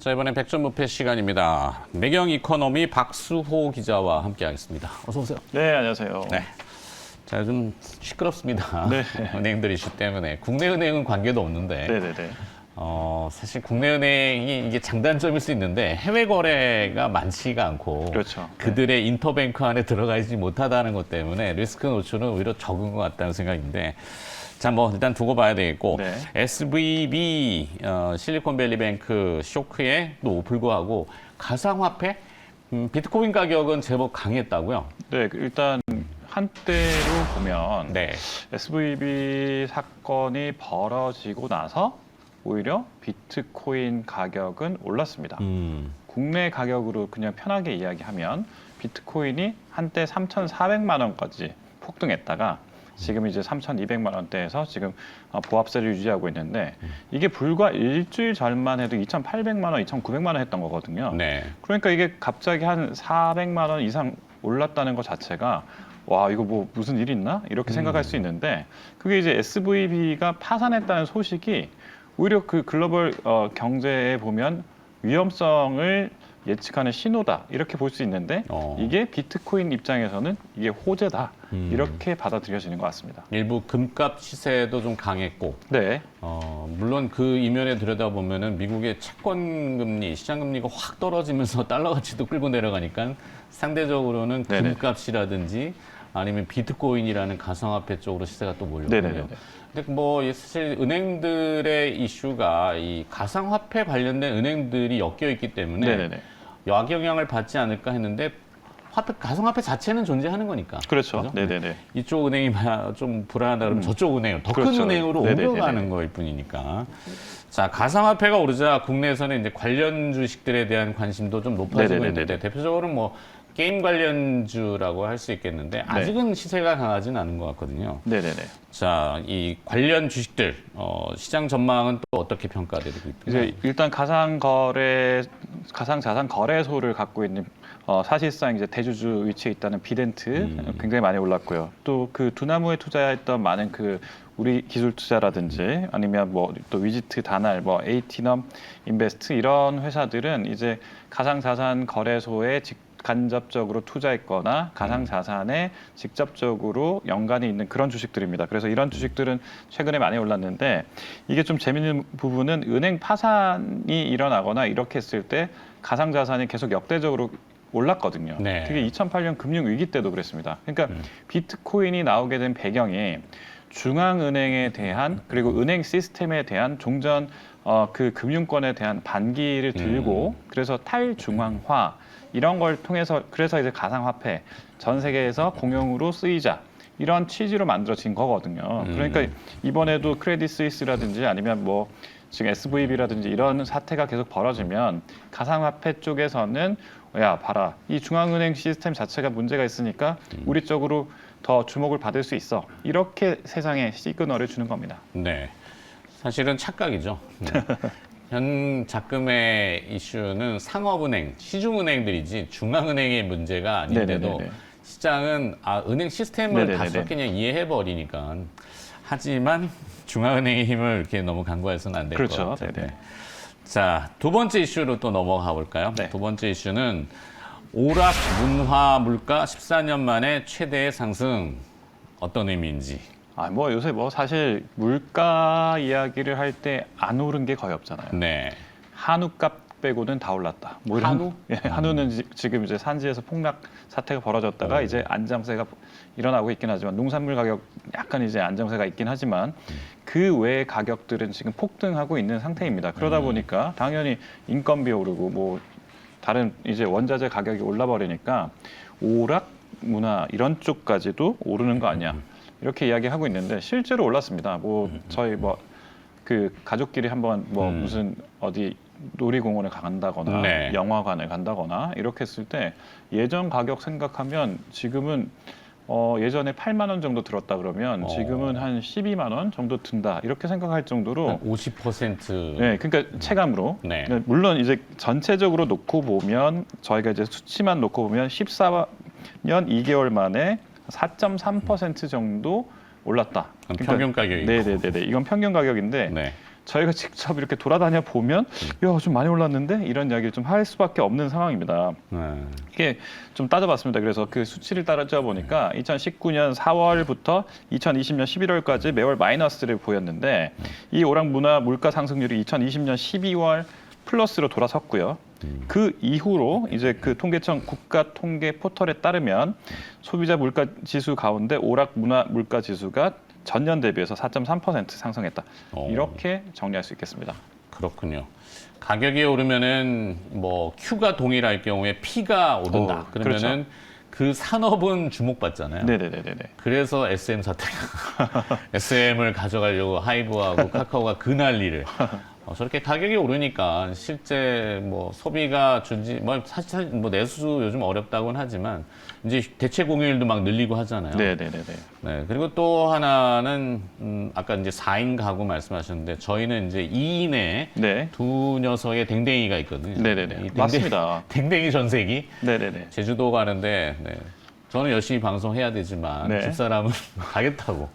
자, 이번엔 백전무패 시간입니다. 매경 이코노미 박수호 기자와 함께하겠습니다. 어서 오세요. 네, 안녕하세요. 네. 자, 좀 시끄럽습니다. 네. 은행들 이슈 때문에. 국내 은행은 관계도 없는데. 네네네. 사실 국내 은행이 이게 장단점일 수 있는데 해외 거래가 많지가 않고 그렇죠. 그들의 인터뱅크 안에 들어가지 못하다는 것 때문에 리스크 노출은 오히려 적은 것 같다는 생각인데 자, 뭐 일단 두고 봐야 되겠고 네. SVB 실리콘밸리뱅크 쇼크에도 불구하고 가상화폐 비트코인 가격은 제법 강했다고요? 네, 일단 한때로 보면 네. SVB 사건이 벌어지고 나서 오히려 비트코인 가격은 올랐습니다. 국내 가격으로 그냥 편하게 이야기하면 비트코인이 한때 3,400만 원까지 폭등했다가 지금 이제 3,200만 원대에서 지금 보합세를 유지하고 있는데 이게 불과 일주일 전만 해도 2,800만 원, 2,900만 원 했던 거거든요. 네. 그러니까 이게 갑자기 한 400만 원 이상 올랐다는 것 자체가 와, 이거 뭐 무슨 일이 있나? 이렇게 생각할 수 있는데 그게 이제 SVB가 파산했다는 소식이 오히려 그 글로벌 경제에 보면 위험성을 예측하는 신호다 이렇게 볼 수 있는데 이게 비트코인 입장에서는 이게 호재다 이렇게 받아들여지는 것 같습니다. 일부 금값 시세도 좀 강했고 네, 물론 그 이면에 들여다보면은 미국의 채권 금리, 시장 금리가 확 떨어지면서 달러 가치도 끌고 내려가니까 상대적으로는 네네. 금값이라든지 아니면 비트코인이라는 가상화폐 쪽으로 시세가 또 몰렸고요. 네네네. 근데 뭐 사실 은행들의 이슈가 이 가상화폐 관련된 은행들이 엮여 있기 때문에 네네네. 역영향을 받지 않을까 했는데 가상화폐 자체는 존재하는 거니까. 그렇죠. 그죠? 네네네. 이쪽 은행이 좀 불안하다 그러면 저쪽 은행, 더 큰 그렇죠. 은행으로 네네네네. 옮겨가는 거일 뿐이니까. 자, 가상화폐가 오르자 국내에서는 이제 관련 주식들에 대한 관심도 좀 높아지고 네네네네. 있는데 대표적으로 뭐 게임 관련주라고 할 수 있겠는데 아직은 시세가 강하지는 않은 것 같거든요. 네네네. 자, 이 관련 주식들 시장 전망은 또 어떻게 평가되고 있나요? 이제 일단 가상자산 거래소를 갖고 있는 사실상 이제 대주주 위치에 있다는 비덴트 굉장히 많이 올랐고요. 또 그 두나무에 투자했던 많은 그 우리 기술 투자라든지 아니면 뭐 또 위지트 다날 뭐 에이티넘 인베스트 이런 회사들은 이제 가상자산 거래소에 간접적으로 투자했거나 가상자산에 직접적으로 연관이 있는 그런 주식들입니다. 그래서 이런 주식들은 최근에 많이 올랐는데 이게 좀 재밌는 부분은 은행 파산이 일어나거나 이렇게 했을 때 가상자산이 계속 역대적으로 올랐거든요. 네. 그게 2008년 금융위기 때도 그랬습니다. 그러니까 비트코인이 나오게 된 배경이 중앙은행에 대한 그리고 은행 시스템에 대한 종전 그 금융권에 대한 반기를 들고 그래서 탈중앙화 이런 걸 통해서 그래서 이제 가상화폐 전 세계에서 공용으로 쓰이자 이런 취지로 만들어진 거거든요. 그러니까 이번에도 크레딧 스위스라든지 아니면 뭐 지금 SVB라든지 이런 사태가 계속 벌어지면 가상화폐 쪽에서는 야 봐라 이 중앙은행 시스템 자체가 문제가 있으니까 우리 쪽으로 더 주목을 받을 수 있어 이렇게 세상에 시그널을 주는 겁니다. 네, 사실은 착각이죠. 네. 현 작금의 이슈는 상업은행, 시중은행들이지 중앙은행의 문제가 아닌데도 네네네네. 시장은 은행 시스템을 네네네네. 다 그냥 이해해버리니까 하지만 중앙은행의 힘을 이렇게 너무 간과해서는 안 될 것 그렇죠. 같아요. 네네. 자, 두 번째 이슈로 또 넘어가 볼까요? 네. 두 번째 이슈는 오락 문화 물가 14년 만에 최대의 상승 어떤 의미인지. 뭐 요새 뭐 사실 물가 이야기를 할 때 안 오른 게 거의 없잖아요. 네. 한우값 빼고는 다 올랐다. 뭐 이런, 한우? 예, 한우는 지금 이제 산지에서 폭락 사태가 벌어졌다가 이제 안정세가 일어나고 있긴 하지만 농산물 가격 약간 이제 안정세가 있긴 하지만 그 외의 가격들은 지금 폭등하고 있는 상태입니다. 그러다 보니까 당연히 인건비 오르고 뭐 다른 이제 원자재 가격이 올라 버리니까 오락 문화 이런 쪽까지도 오르는 거 아니야. 이렇게 이야기하고 있는데 실제로 올랐습니다. 뭐 저희 뭐 그 가족끼리 한번 뭐 무슨 어디 놀이공원에 간다거나 네. 영화관에 간다거나 이렇게 했을 때 예전 가격 생각하면 지금은 예전에 8만 원 정도 들었다 그러면 지금은 한 12만 원 정도 든다 이렇게 생각할 정도로 50%. 네, 그러니까 체감으로 네. 물론 이제 전체적으로 놓고 보면 저희가 이제 수치만 놓고 보면 14년 2개월 만에 4.3% 정도 올랐다. 평균 가격이고. 네네네. 이건 평균 가격인데 네. 저희가 직접 이렇게 돌아다녀 보면 야, 좀 많이 올랐는데 이런 이야기를 좀 할 수밖에 없는 상황입니다. 이게 좀 따져봤습니다. 그래서 그 수치를 따져 보니까 2019년 4월부터 2020년 11월까지 매월 마이너스를 보였는데 이 오락 문화 물가 상승률이 2020년 12월 플러스로 돌아섰고요. 그 이후로 이제 그 통계청 국가 통계 포털에 따르면 소비자 물가 지수 가운데 오락 문화 물가 지수가 전년 대비해서 4.3% 상승했다. 이렇게 정리할 수 있겠습니다. 그렇군요. 가격이 오르면은 뭐 Q가 동일할 경우에 P가 오른다. 그러면은 그렇죠. 그 산업은 주목받잖아요. 네네네네. 그래서 SM 사태가 SM을 가져가려고 하이브하고 카카오가 그 난리를. 저렇게 가격이 오르니까 실제 뭐 소비가 준지 뭐 사실 뭐 내수 요즘 어렵다고는 하지만 이제 대체 공휴일도 막 늘리고 하잖아요. 네네네네. 네, 그리고 또 하나는 아까 이제 4인 가구 말씀하셨는데 저희는 이제 2인에 네. 두 녀석의 댕댕이가 있거든요. 네네네. 이 맞습니다. 댕댕이 전세기. 네네네. 제주도 가는데 네. 저는 열심히 방송해야 되지만 네. 집사람은 가겠다고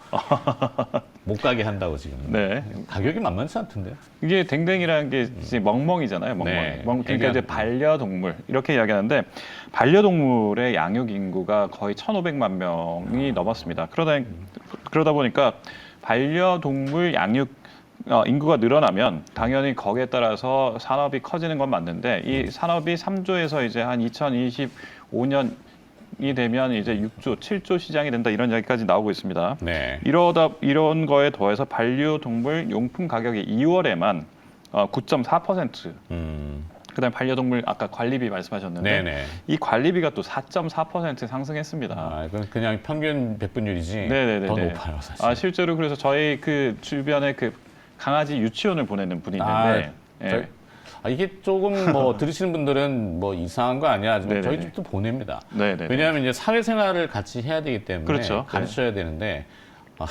못 가게 한다고 지금. 네. 가격이 만만치 않던데요. 이게 댕댕이라는 게 이제 멍멍이잖아요. 멍멍이. 네. 그러니까 이제 반려동물 이렇게 이야기하는데 반려동물의 양육 인구가 거의 1,500만 명이 넘었습니다. 그러다 보니까 반려동물 양육 인구가 늘어나면 당연히 거기에 따라서 산업이 커지는 건 맞는데 이 산업이 3조에서 이제 한 2025년 이 되면 이제 6조, 7조 시장이 된다 이런 이야기까지 나오고 있습니다. 네. 이런 거에 더해서 반려동물 용품 가격이 2월에만 9.4%. 그다음에 반려동물 아까 관리비 말씀하셨는데 네네. 이 관리비가 또 4.4% 상승했습니다. 이건 그냥 평균 배분율이지 네네네네. 더 높아요 사실. 실제로 그래서 저희 그 주변에 그 강아지 유치원을 보내는 분이 있는데 예. 이게 조금 뭐 들으시는 분들은 뭐 이상한 거 아니야. 하지만 저희 네네네. 집도 보냅니다. 네네. 왜냐하면 이제 사회생활을 같이 해야 되기 때문에 그렇죠. 가르쳐야 되는데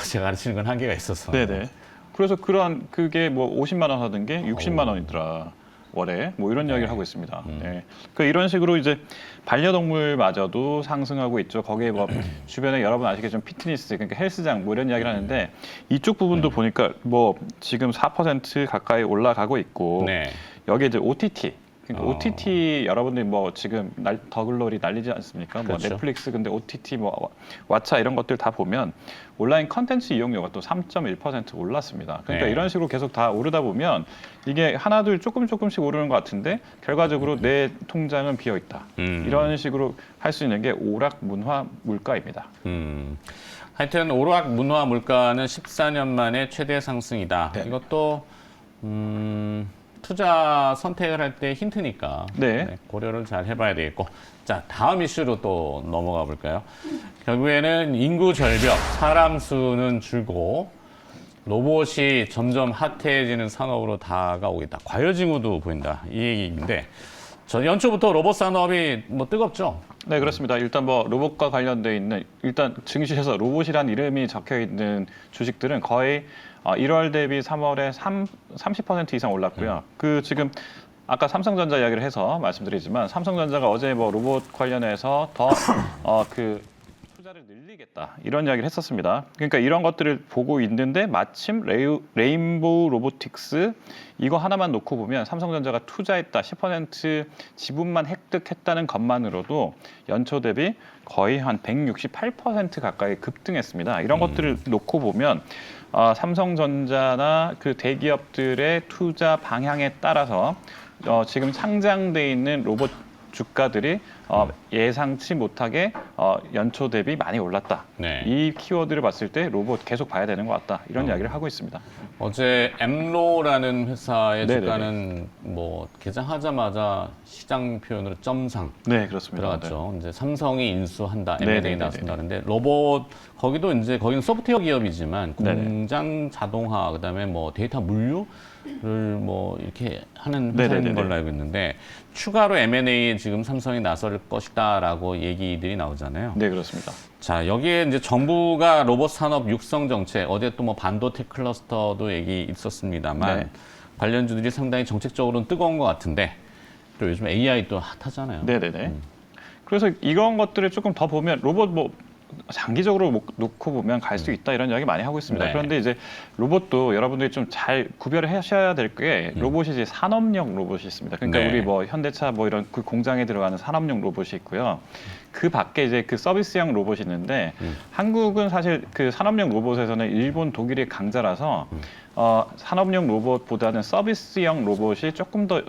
제가 가르치는 건 한계가 있어서. 네네. 그래서 그게 뭐 50만 원 하던 게 60만 원이더라. 월에 뭐 이런 이야기를 하고 있습니다. 네. 그러니까 이런 식으로 이제 반려동물마저도 상승하고 있죠. 거기에 뭐 주변에 여러분 아시겠지만 피트니스 그러니까 헬스장 뭐 이런 이야기를 하는데 이쪽 부분도 보니까 뭐 지금 4% 가까이 올라가고 있고 네. 여기에 이제 OTT 그러니까 OTT 여러분들이 뭐 지금 더글로리 난리지 않습니까? 그렇죠. 뭐 넷플릭스 근데 OTT 뭐 왓챠 이런 것들 다 보면 온라인 컨텐츠 이용료가 또 3.1% 올랐습니다. 그러니까 네. 이런 식으로 계속 다 오르다 보면 이게 하나둘 조금씩 오르는 것 같은데 결과적으로 내 통장은 비어 있다. 이런 식으로 할 수 있는 게 오락 문화 물가입니다. 하여튼 오락 문화 물가는 14년 만에 최대 상승이다. 네. 이것도 투자 선택을 할 때 힌트니까 네. 고려를 잘 해봐야 되겠고. 자, 다음 이슈로 또 넘어가 볼까요? 결국에는 인구 절벽, 사람 수는 줄고 로봇이 점점 핫해지는 산업으로 다가오고 있다. 과열징후도 보인다. 이 얘기인데 연초부터 로봇 산업이 뭐 뜨겁죠? 네, 그렇습니다. 일단 뭐 로봇과 관련돼 있는 일단 증시에서 로봇이란 이름이 적혀 있는 주식들은 거의 1월 대비 3월에 30% 이상 올랐고요. 그 지금 아까 삼성전자 이야기를 해서 말씀드리지만 삼성전자가 어제 뭐 로봇 관련해서 더 그 투자를 늘리겠다 이런 이야기를 했었습니다. 그러니까 이런 것들을 보고 있는데 마침 레인보우 로보틱스 이거 하나만 놓고 보면 삼성전자가 투자했다 10% 지분만 획득했다는 것만으로도 연초 대비 거의 한 168% 가까이 급등했습니다. 이런 것들을 놓고 보면 삼성전자나 그 대기업들의 투자 방향에 따라서 지금 상장돼 있는 로봇 주가들이 예상치 못하게 연초 대비 많이 올랐다. 네. 이 키워드를 봤을 때 로봇 계속 봐야 되는 것 같다. 이런 이야기를 하고 있습니다. 어제 엠로라는 회사의 네네네. 주가는 뭐 개장하자마자 시장 표현으로 점상 네, 그렇습니다. 들어갔죠. 이제 삼성이 인수한다, 네네네네. M&A 나선다는데 로봇 거기도 이제 거기는 소프트웨어 기업이지만 네네. 공장 자동화 그다음에 뭐 데이터 물류를 뭐 이렇게 하는 회사인 네네네네. 걸로 알고 있는데 추가로 M&A에 지금 삼성이 나설 것이다라고 얘기들이 나오잖아요. 네, 그렇습니다. 자, 여기에 이제 정부가 로봇 산업 육성 정책, 어제 또 뭐 반도체 클러스터도 얘기 있었습니다만 네. 관련주들이 상당히 정책적으로는 뜨거운 것 같은데 또 요즘 AI 또 핫하잖아요. 네네네. 그래서 이런 것들을 조금 더 보면 로봇 뭐 장기적으로 놓고 보면 갈 수 있다 이런 이야기 많이 하고 있습니다. 네. 그런데 이제 로봇도 여러분들이 좀 잘 구별을 하셔야 될 게 로봇이 이제 산업용 로봇이 있습니다. 그러니까 네. 우리 뭐 현대차 뭐 이런 그 공장에 들어가는 산업용 로봇이 있고요. 그 밖에 이제 그 서비스형 로봇이 있는데 한국은 사실 그 산업용 로봇에서는 일본, 독일의 강자라서 산업용 로봇보다는 서비스형 로봇이 조금 더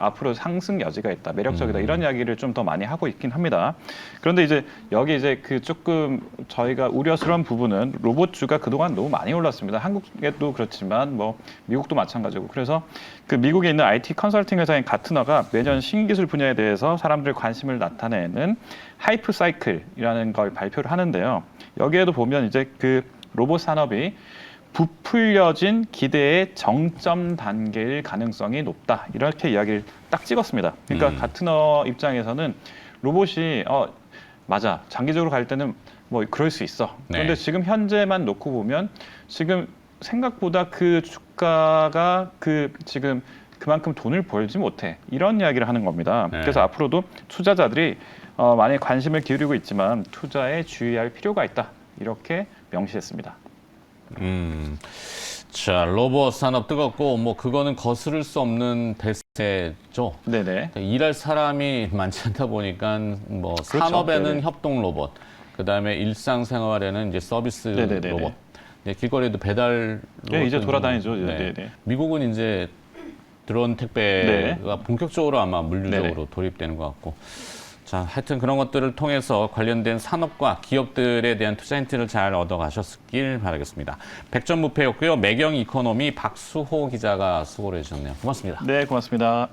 앞으로 상승 여지가 있다, 매력적이다 이런 이야기를 좀 더 많이 하고 있긴 합니다. 그런데 이제 여기 이제 그 조금 저희가 우려스러운 부분은 로봇주가 그동안 너무 많이 올랐습니다. 한국에도 그렇지만 뭐 미국도 마찬가지고 그래서 그 미국에 있는 IT 컨설팅 회사인 가트너가 매년 신기술 분야에 대해서 사람들의 관심을 나타내는 하이프 사이클이라는 걸 발표를 하는데요. 여기에도 보면 이제 그 로봇 산업이 부풀려진 기대의 정점 단계일 가능성이 높다. 이렇게 이야기를 딱 찍었습니다. 그러니까 가트너 입장에서는 로봇이 맞아. 장기적으로 갈 때는 뭐 그럴 수 있어. 그런데 네. 지금 현재만 놓고 보면 지금 생각보다 그 주가가 지금 그만큼 돈을 벌지 못해. 이런 이야기를 하는 겁니다. 네. 그래서 앞으로도 투자자들이 많이 관심을 기울이고 있지만 투자에 주의할 필요가 있다. 이렇게 명시했습니다. 자, 로봇 산업 뜨겁고 뭐 그거는 거스를 수 없는 대세죠. 네네. 일할 사람이 많지 않다 보니까 뭐 그렇죠. 산업에는 네네. 협동 로봇, 그다음에 일상생활에는 이제 서비스 네네네네. 로봇. 네, 길거리에도 배달 네, 이제 로봇은 돌아다니죠. 네. 네네. 미국은 이제 드론 택배가 본격적으로 아마 물류적으로 네네. 도입되는 것 같고. 자, 하여튼 그런 것들을 통해서 관련된 산업과 기업들에 대한 투자 힌트를 잘 얻어가셨길 바라겠습니다. 백전무패였고요. 매경 이코노미 박수호 기자가 수고를 해주셨네요. 고맙습니다. 네, 고맙습니다.